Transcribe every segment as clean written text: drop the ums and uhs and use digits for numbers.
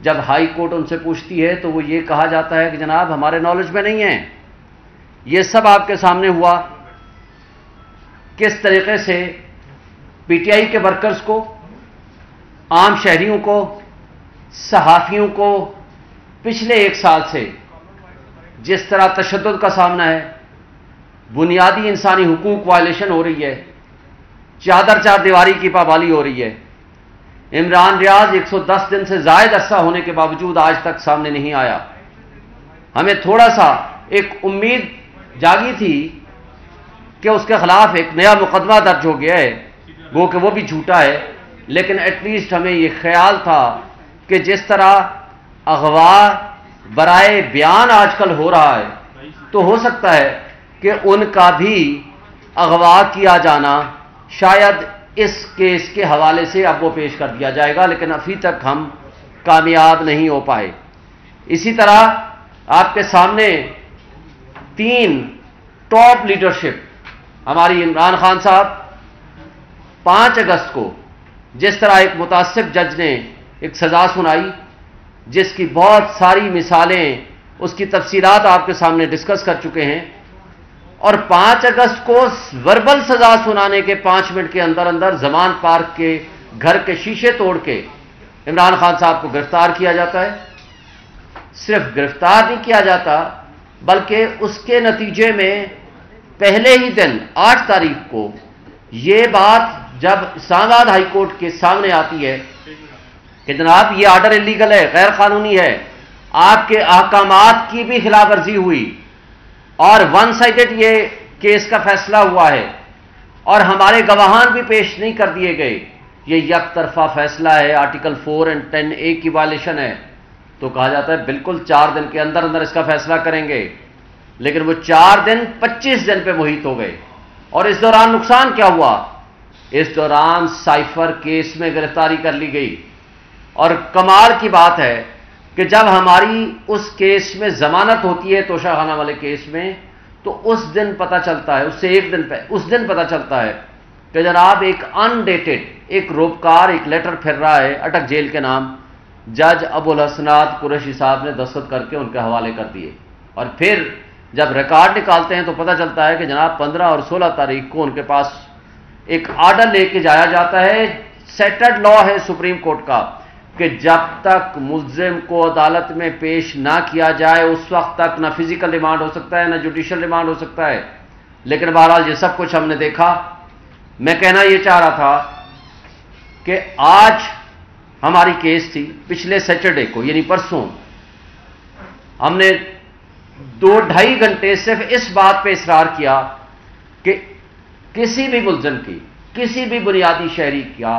جب high court ان سے پوچھتی ہے تو وہ یہ کہا جاتا ہے کہ جناب ہمارے نالج میں نہیں ہے. یہ سب آپ کے سامنے ہوا کس طریقے سے پی ٹی آئی کے ورکرز کو، عام شہریوں کو، صحافیوں کو پچھلے 1 سال سے جس طرح تشدد کا سامنا ہے، بنیادی انسانی حقوق وائلیشن ہو رہی ہے، چادر چار دیواری کی پابندی ہو رہی ہے. عمران ریاض 110 دن سے زائد عرصہ ہونے کے باوجود آج تک سامنے نہیں آیا. ہمیں تھوڑا سا ایک امید جاگی تھی کہ اس کے خلاف ایک نیا مقدمہ درج ہو گیا ہے، وہ کہ وہ بھی جھوٹا ہے، لیکن ایٹ لیسٹ ہمیں یہ خیال تھا کہ جس طرح اغوا برائے بیان آج کل ہو رہا ہے تو ہو سکتا ہے کہ ان کا بھی اغوا کیا جانا شاید اس کیس کے حوالے سے اب وہ پیش کر دیا جائے گا، لیکن ابھی تک ہم کامیاب نہیں ہو پائے. اسی طرح آپ کے سامنے 3 ٹاپ لیڈرشپ ہماری عمران خان صاحب 5 اگست کو جس طرح ایک متعصب جج نے ایک سزا سنائی جس کی بہت ساری مثالیں، اس کی تفصیلات آپ کے سامنے ڈسکس کر چکے ہیں، اور 5 اگست کو وربل سزا سنانے کے 5 منٹ کے اندر اندر زمان پارک کے گھر کے شیشے توڑ کے عمران خان صاحب کو گرفتار کیا جاتا ہے. صرف گرفتار نہیں کیا جاتا بلکہ اس کے نتیجے میں پہلے ہی دن 8 تاریخ کو یہ بات جب اسلام آباد ہائی کورٹ کے سامنے آتی ہے کہ جناب یہ آرڈر انلیگل ہے، غیر قانونی ہے، آپ کے احکامات کی بھی خلاف ورزی ہوئی اور 1 سائیڈڈ یہ کیس کا فیصلہ ہوا ہے اور ہمارے گواہان بھی پیش نہیں کر دیے گئے، یہ یک طرفہ فیصلہ ہے، آرٹیکل 4 اور 10A کی وائلیشن ہے. تو کہا جاتا ہے بالکل 4 دن کے اندر اندر اس کا فیصلہ کریں گے، لیکن وہ 4 دن 25 دن پہ محیط ہو گئے. اور اس دوران نقصان کیا ہوا؟ اس دوران سائفر کیس میں گرفتاری کر لی گئی. اور کمال کی بات ہے کہ جب ہماری اس کیس میں ضمانت ہوتی ہے توشہ خانہ والے کیس میں تو اس دن پتہ چلتا ہے، اس سے 1 دن اس دن پتہ چلتا ہے کہ جناب ایک انڈیٹڈ ایک روپکار ایک لیٹر پھر رہا ہے اٹک جیل کے نام، جج ابو الحسنات قریشی صاحب نے دستخط کر کے ان کے حوالے کر دیے. اور پھر جب ریکارڈ نکالتے ہیں تو پتہ چلتا ہے کہ جناب 15 اور 16 تاریخ کو ان کے پاس ایک آرڈر لے کے جایا جاتا ہے. سیٹرڈ لا ہے سپریم کورٹ کا کہ جب تک ملزم کو عدالت میں پیش نہ کیا جائے اس وقت تک نہ فزیکل ریمانڈ ہو سکتا ہے نہ جوڈیشل ریمانڈ ہو سکتا ہے. لیکن بہرحال یہ سب کچھ ہم نے دیکھا. میں کہنا یہ چاہ رہا تھا کہ آج ہماری کیس تھی، پچھلے سیٹرڈے کو یعنی پرسوں ہم نے 2-2.5 گھنٹے صرف اس بات پہ اصرار کیا کہ کسی بھی ملزم کی، کسی بھی بنیادی شہری کا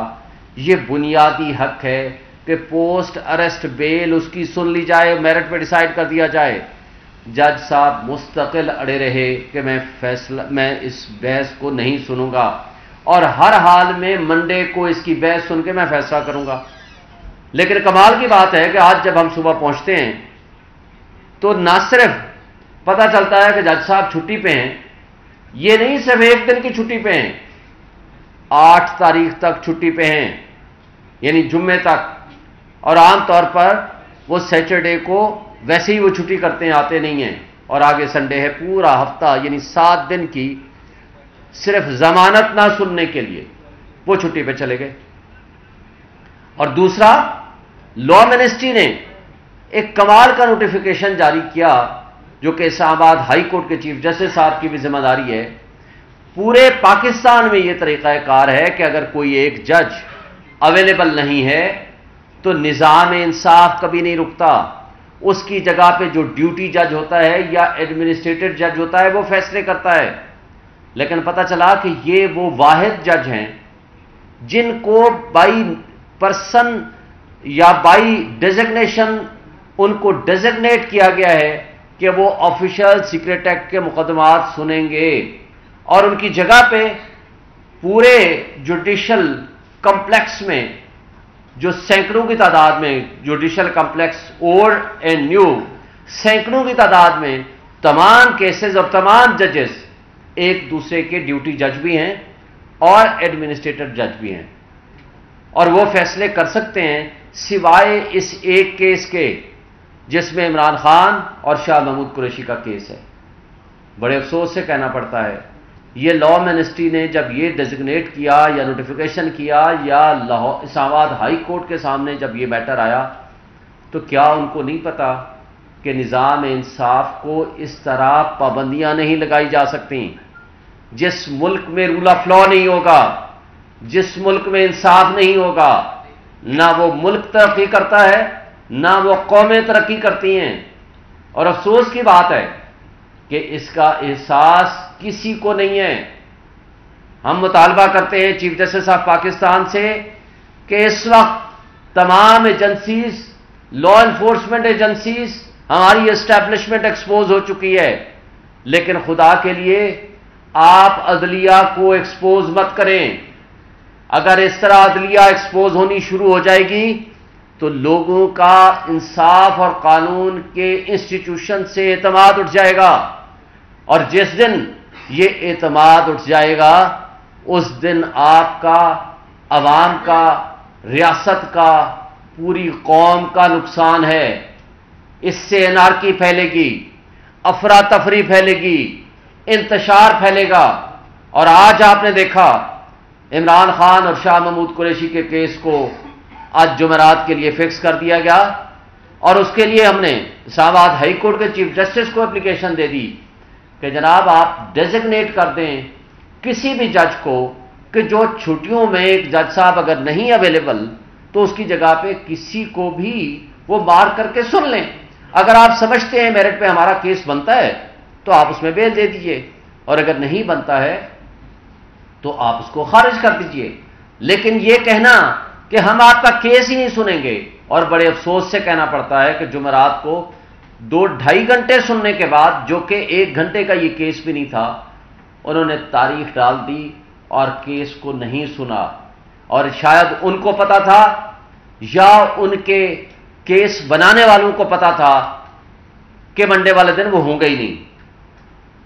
یہ بنیادی حق ہے کہ پوسٹ اریسٹ بیل اس کی سن لی جائے، میرٹ پہ ڈیسائیڈ کر دیا جائے. جج صاحب مستقل اڑے رہے کہ میں اس بحث کو نہیں سنوں گا اور ہر حال میں منڈے کو اس کی بحث سن کے میں فیصلہ کروں گا. لیکن کمال کی بات ہے کہ آج جب ہم صبح پہنچتے ہیں تو نہ صرف پتہ چلتا ہے کہ جج صاحب چھٹی پہ ہیں، یہ نہیں صرف 1 دن کی چھٹی پہ ہیں، 8 تاریخ تک چھٹی پہ ہیں یعنی جمعے تک. اور عام طور پر وہ سیٹرڈے کو ویسے ہی وہ چھٹی کرتے ہیں، آتے نہیں ہیں، اور آگے سنڈے ہے. پورا ہفتہ یعنی 7 دن کی صرف ضمانت نہ سننے کے لیے وہ چھٹی پہ چلے گئے. اور دوسرا، لا منسٹری نے ایک کمال کا نوٹیفیکیشن جاری کیا جو کہ اسلام آباد ہائی کورٹ کے چیف جسٹس صاحب کی بھی ذمہ داری ہے. پورے پاکستان میں یہ طریقہ کار ہے کہ اگر کوئی ایک جج اویلیبل نہیں ہے تو نظام انصاف کبھی نہیں رکتا. اس کی جگہ پہ جو ڈیوٹی جج ہوتا ہے یا ایڈمنسٹریٹر جج ہوتا ہے وہ فیصلے کرتا ہے. لیکن پتہ چلا کہ یہ وہ واحد جج ہیں جن کو بائی پرسن یا بائی ڈیزگنیشن ان کو ڈیزگنیٹ کیا گیا ہے کہ وہ آفیشل سیکرٹ ایکٹ کے مقدمات سنیں گے، اور ان کی جگہ پہ پورے جوڈیشل کمپلیکس میں جو سینکڑوں کی تعداد میں judicial complex old and new سینکڑوں کی تعداد میں تمام کیسز اور تمام ججز ایک دوسرے کے ڈیوٹی جج بھی ہیں اور ایڈمنسٹریٹر جج بھی ہیں، اور وہ فیصلے کر سکتے ہیں سوائے اس ایک کیس کے جس میں عمران خان اور شاہ محمود قریشی کا کیس ہے۔ بڑے افسوس سے کہنا پڑتا ہے یہ لا منسٹری نے جب یہ ڈیزگنیٹ کیا یا نوٹیفیکیشن کیا یا اسلام آباد ہائی کورٹ کے سامنے جب یہ میٹر آیا تو کیا ان کو نہیں پتا کہ نظام انصاف کو اس طرح پابندیاں نہیں لگائی جا سکتی؟ جس ملک میں رول آف لا نہیں ہوگا، جس ملک میں انصاف نہیں ہوگا، نہ وہ ملک ترقی کرتا ہے نہ وہ قومیں ترقی کرتی ہیں۔ اور افسوس کی بات ہے کہ اس کا احساس کسی کو نہیں ہے۔ ہم مطالبہ کرتے ہیں چیف جسٹس آف پاکستان سے کہ اس وقت تمام ایجنسیز، لا انفورسمنٹ ایجنسیز، ہماری اسٹیبلشمنٹ ایکسپوز ہو چکی ہے، لیکن خدا کے لیے آپ عدلیہ کو ایکسپوز مت کریں۔ اگر اس طرح عدلیہ ایکسپوز ہونی شروع ہو جائے گی تو لوگوں کا انصاف اور قانون کے انسٹیٹیوشن سے اعتماد اٹھ جائے گا، اور جس دن یہ اعتماد اٹھ جائے گا اس دن آپ کا، عوام کا، ریاست کا، پوری قوم کا نقصان ہے۔ اس سے انارکی پھیلے گی، افراتفری پھیلے گی، انتشار پھیلے گا۔ اور آج آپ نے دیکھا عمران خان اور شاہ محمود قریشی کے کیس کو آج جمعرات کے لیے فکس کر دیا گیا، اور اس کے لیے ہم نے اسلام آباد ہائی کورٹ کے چیف جسٹس کو اپلیکیشن دے دی کہ جناب آپ ڈیزگنیٹ کر دیں کسی بھی جج کو کہ جو چھٹیوں میں ایک جج صاحب اگر نہیں اویلیبل تو اس کی جگہ پہ کسی کو بھی وہ مار کر کے سن لیں۔ اگر آپ سمجھتے ہیں میرٹ پہ ہمارا کیس بنتا ہے تو آپ اس میں بیل دے دیجئے، اور اگر نہیں بنتا ہے تو آپ اس کو خارج کر دیجئے۔ لیکن یہ کہنا کہ ہم آپ کا کیس ہی نہیں سنیں گے، اور بڑے افسوس سے کہنا پڑتا ہے کہ جمعرات کو 2-2.5 گھنٹے سننے کے بعد، جو کہ 1 گھنٹے کا یہ کیس بھی نہیں تھا، انہوں نے تاریخ ڈال دی اور کیس کو نہیں سنا۔ اور شاید ان کو پتا تھا یا ان کے کیس بنانے والوں کو پتا تھا کہ منڈے والے دن وہ ہوں گے ہی نہیں۔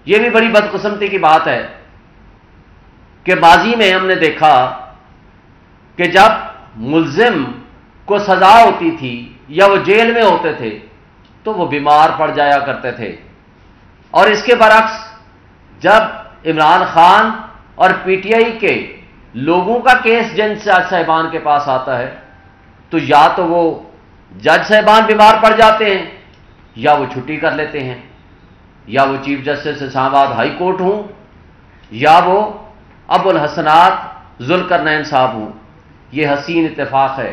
یہ بھی بڑی بدقسمتی کی بات ہے کہ ماضی میں ہم نے دیکھا کہ جب ملزم کو سزا ہوتی تھی یا وہ جیل میں ہوتے تھے تو وہ بیمار پڑ جایا کرتے تھے، اور اس کے برعکس جب عمران خان اور پی ٹی آئی کے لوگوں کا کیس جج صاحبان کے پاس آتا ہے تو یا تو وہ جج صاحبان بیمار پڑ جاتے ہیں یا وہ چھٹی کر لیتے ہیں، یا وہ چیف جسٹس اسلام آباد ہائی کورٹ ہوں یا وہ ابو الحسنات ذوالقرنین صاحب ہوں۔ یہ حسین اتفاق ہے۔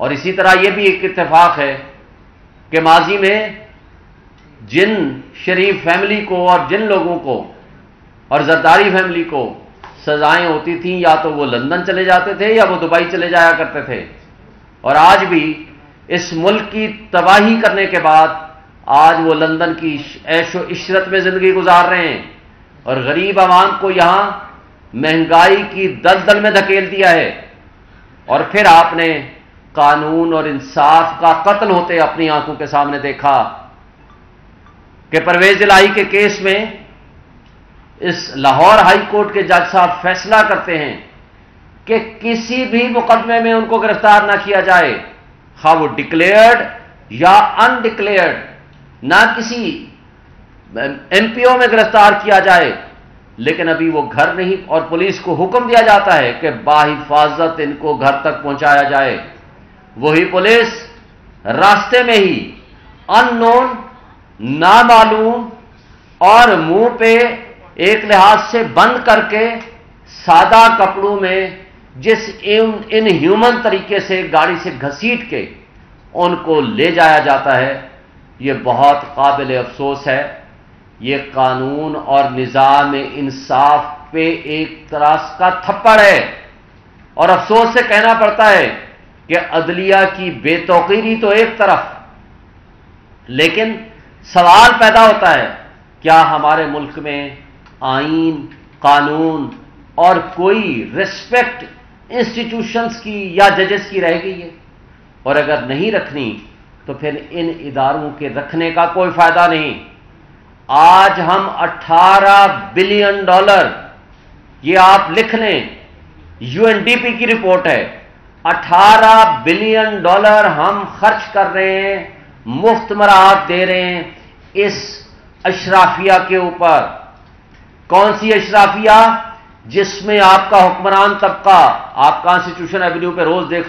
اور اسی طرح یہ بھی ایک اتفاق ہے کہ ماضی میں جن شریف فیملی کو اور جن لوگوں کو اور زرداری فیملی کو سزائیں ہوتی تھیں یا تو وہ لندن چلے جاتے تھے یا وہ دبئی چلے جایا کرتے تھے، اور آج بھی اس ملک کی تباہی کرنے کے بعد آج وہ لندن کی عیش و عشرت میں زندگی گزار رہے ہیں، اور غریب عوام کو یہاں مہنگائی کی دلدل میں دھکیل دیا ہے۔ اور پھر آپ نے قانون اور انصاف کا قتل ہوتے اپنی آنکھوں کے سامنے دیکھا کہ پرویز الہی کے کیس میں اس لاہور ہائی کورٹ کے جج صاحب فیصلہ کرتے ہیں کہ کسی بھی مقدمے میں ان کو گرفتار نہ کیا جائے، خواہ وہ ڈکلیئرڈ یا ان ڈکلیئرڈ، نہ کسی ایم پی او میں گرفتار کیا جائے، لیکن ابھی وہ گھر نہیں، اور پولیس کو حکم دیا جاتا ہے کہ باحفاظت ان کو گھر تک پہنچایا جائے۔ وہی پولیس راستے میں ہی ان نون، نامعلوم اور منہ پہ ایک لحاظ سے بند کر کے سادہ کپڑوں میں جس ان ہیومن طریقے سے گاڑی سے گھسیٹ کے ان کو لے جایا جاتا ہے، یہ بہت قابل افسوس ہے۔ یہ قانون اور نظام انصاف پہ ایک طرح کا تھپڑ ہے، اور افسوس سے کہنا پڑتا ہے کہ عدلیہ کی بے توقیری تو ایک طرف، لیکن سوال پیدا ہوتا ہے کیا ہمارے ملک میں آئین، قانون اور کوئی ریسپیکٹ انسٹیٹیوشنز کی یا ججز کی رہ گئی ہے؟ اور اگر نہیں رکھنی تو پھر ان اداروں کے رکھنے کا کوئی فائدہ نہیں۔ آج ہم $18 بلین، یہ آپ لکھ لیں، یو این ڈی پی کی رپورٹ ہے، 18 بلین ڈالر ہم خرچ کر رہے ہیں، مفت مراعات دے رہے ہیں اس اشرافیہ کے اوپر۔ کون سی اشرافیہ؟ جس میں آپ کا حکمران طبقہ، آپ کانسٹیٹیوشن ایونیو پہ روز دیکھتے